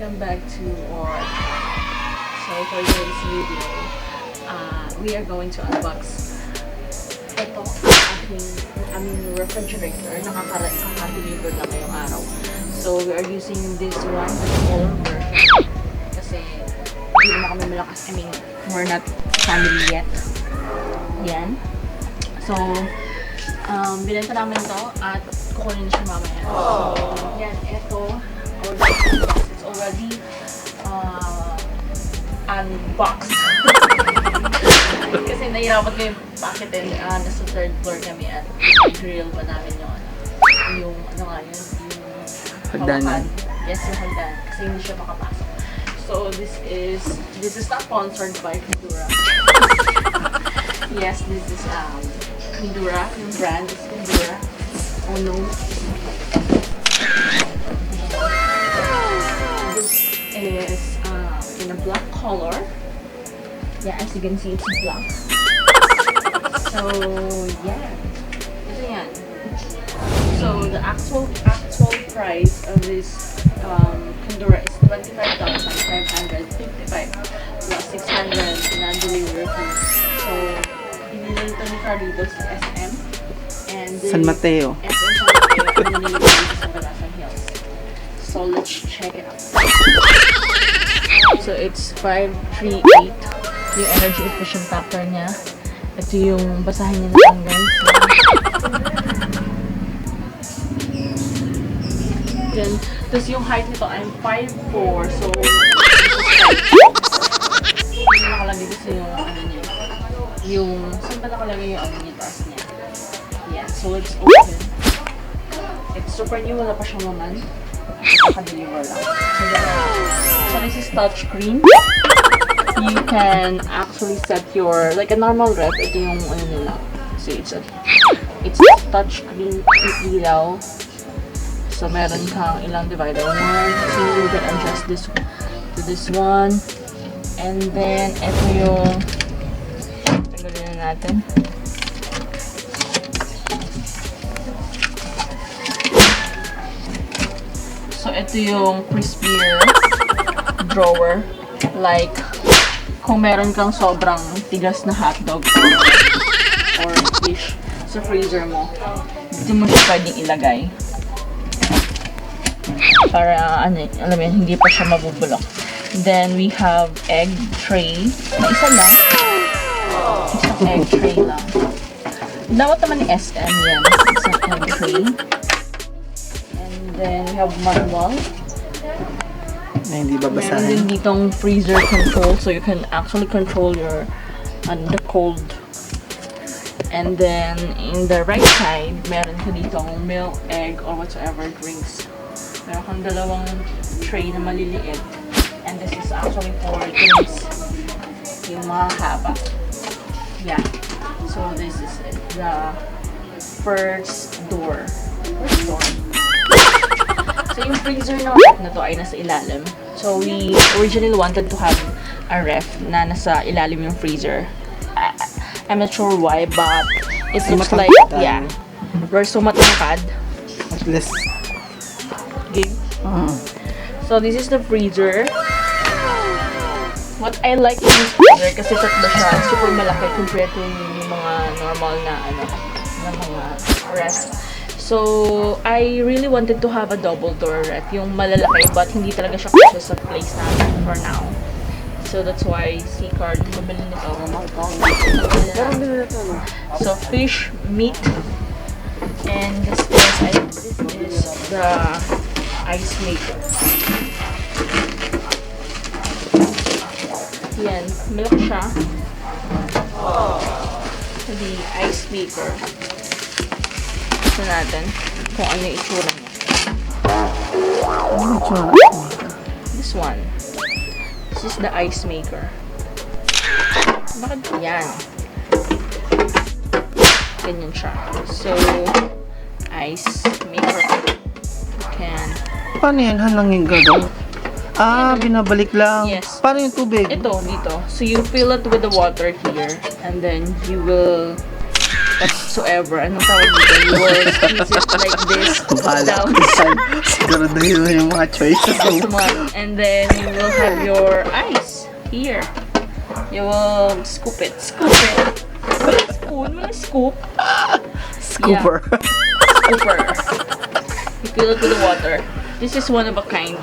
welcome back to our for today's video. We are going to unbox ito ang aming refrigerator. Nakaka-deliver na ngayong araw. So we are using this one, the smaller version. Kasi hindi naman kami malakas. I mean, we're not family yet. Yan. So, binenta namin to at kukunin siya mamaya. So, yan. Ito. It's already unboxed. Kasi nahirapan ko yung paketin. Nasa third floor kami at grill pa namin yung ano nga yun, yung hagdanan. Yes, yung hagdanan. Kasi hindi siya makapasok. So this is not sponsored by Condura. Yes, this is Condura. Yung brand is Condura. Oh no. Is in a black color. Yeah, as you can see, it's black. So yeah, ito yan. So the actual price of this Condura is 25,555 plus 600 na delivery fee. So pinili ito ni Carlito sa SM and San Mateo. SM San Mateo, pinili ito sa Balasan Hills. So let's check it out. So it's 538 yung energy efficient factor niya. Ito yung basahin niya natin, guys. Then, tapos yung height nito I'm 5'4", so hindi nakalagay kasi yung ano niya. Yung, saan ba nakalagay yung ano niya, taas niya? Yeah, so let's open. It's super new, wala pa siyang laman. Naka-deliver lang. So this is touchscreen. You can actually set your, like a normal ref, ito yung ano nila. So it's a touchscreen ilaw. So meron kang ilang divider. One, so you can adjust this to this one. And then ito yung, tanggalin na natin. So, ito yung crispier drawer. Like, kung meron kang sobrang tigas na hotdog or fish sa freezer mo, dito mo siya pwedeng ilagay. Para, alam mo yun, hindi pa siya mabubulok. Then, we have egg tray. Na isa lang. Isang egg tray lang. Dapat naman ni SM yan. Isang egg tray. Then we have manual. Na hindi babasahin. Meron din ditong freezer control, so you can actually control your the cold. And then in the right side, meron ka ditong milk, egg, or whatsoever drinks. Meron kang dalawang tray na maliliit. And this is actually for drinks. Yung mga haba. Yeah. So this is it. The first door. First door. So yung freezer ng ref na to ay nasa ilalim. So we originally wanted to have a ref na nasa ilalim yung freezer. I'm not sure why, but it looks like, yeah, we're so matangkad. At least. Okay. So this is the freezer. What I like in this freezer, kasi tatlo siya, super malaki compared to yung mga normal na mga ref. So, I really wanted to have a double door ref, yung malalaki, but hindi talaga siya kasya sa place natin for now. So, that's why si Card mabili nito. So, fish, meat, and this is the ice maker. Yan, milk siya. So, the ice maker. Ito natin kung ano yung itsura niya. This one. This is the ice maker. Bakit yan? Ganyan siya. So, ice maker. You can... Paano yan? Hanang yung gagawin? Binabalik lang. Yes. Paano yung tubig? Ito, dito. So, you fill it with the water here. And then, you will whatsoever. Anong tawag dito? You will squeeze it like this. Bahala Down. ko saan. Siguro na yung mga choices This mo. one. And then you will have your ice here. You will scoop it. Scoop it. Spoon? Walang scoop. Scooper. Scooper. You fill it with the water. This is one of a kind.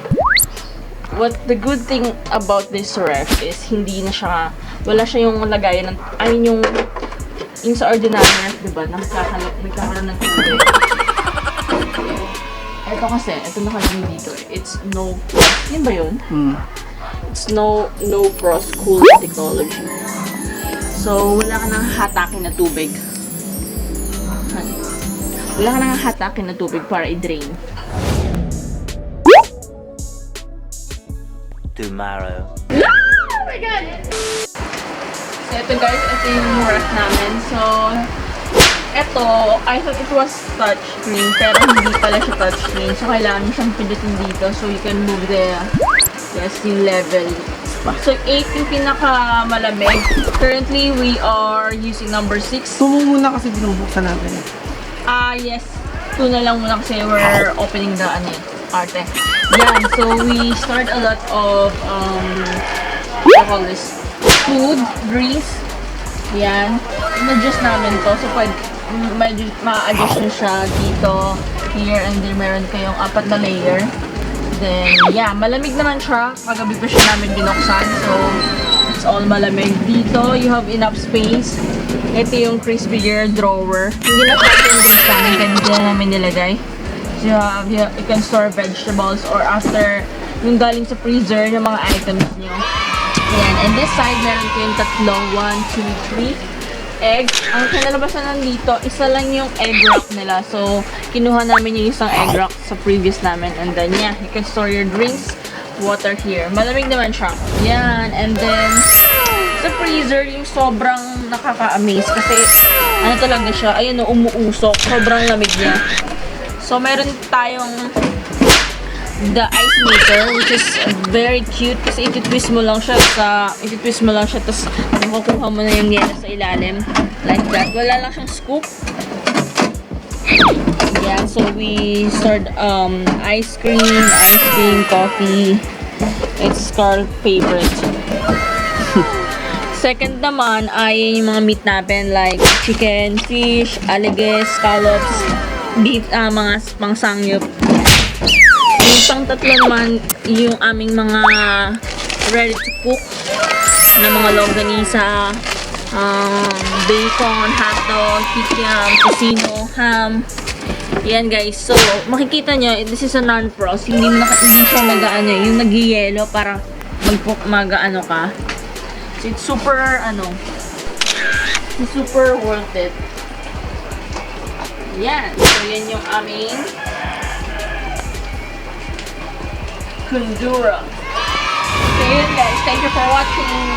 What the good thing about this ref is hindi na siya, wala siya yung lagayan ng, I mean yung sa ordinary ref, diba, nagkakaroon ng tubig. Ito kasi, ito nakalagay dito, it's no frost, yun ba yun? It's no frost cooling technology. So, wala ka nang hatakin na tubig. Wala ka nang hatakin na tubig para i-drain. Tomorrow. Oh my God! So, ito guys, ito yung ref namin. So, ito, I thought it was touchscreen, pero hindi pala siya touchscreen. So, kailangan mo siyang pindutin dito so you can move the, yung level. So, 8 yung pinakamalamig. Currently, we are using number 6. Tumo muna kasi binubuksan natin. Yes. 2 na lang muna kasi we're opening the, arte. Yan, so we start a lot of, what I call this? Food, drinks. Yan. In-adjust namin to. So, pwede, ma-adjust nyo siya dito, here, and then meron kayong 4 na layer. Then, yeah, malamig naman siya. Kagabi pa siya namin binuksan. So, it's all malamig. Dito, you have enough space. Ito yung crispy gear drawer. Hindi na siya yung drinks namin. Hindi na namin nilagay. So, you can store vegetables or after yung galing sa freezer yung mga items nyo. Ayan. And this side, meron kayong tatlo. 1, 2, 3 eggs. Ang kinalabasan nandito, isa lang yung egg rack nila. So, kinuha namin yung isang egg rack sa previous namin. And then, yeah, you can store your drinks, water here. Malamig naman siya. Yan. And then, sa freezer, yung sobrang nakaka-amaze. Kasi, ano talaga siya, ayun, umuusok. Sobrang lamig niya. So, meron tayong the ice maker, which is very cute kasi iti-twist mo lang siya tapos makukuha mo na yung yelo sa ilalim like that. Wala lang siyang scoop. Yeah, so we stored ice cream, coffee. It's Carl's favorite. Second naman ay yung mga meat natin like chicken, fish, alligator, scallops, beef, mga pangsangyup. Yung pang tatlo naman, yung aming mga ready to cook na mga longganisa, bacon, hotdog, kikiam, tocino, ham. Yan guys. So, makikita nyo, this is a non-frost. Hindi siya nag-ano, yung nag-yelo para mag-ano ka. So, it's super worth it. Yan. So, yan yung aming Condura. So, yun guys. Thank you for watching.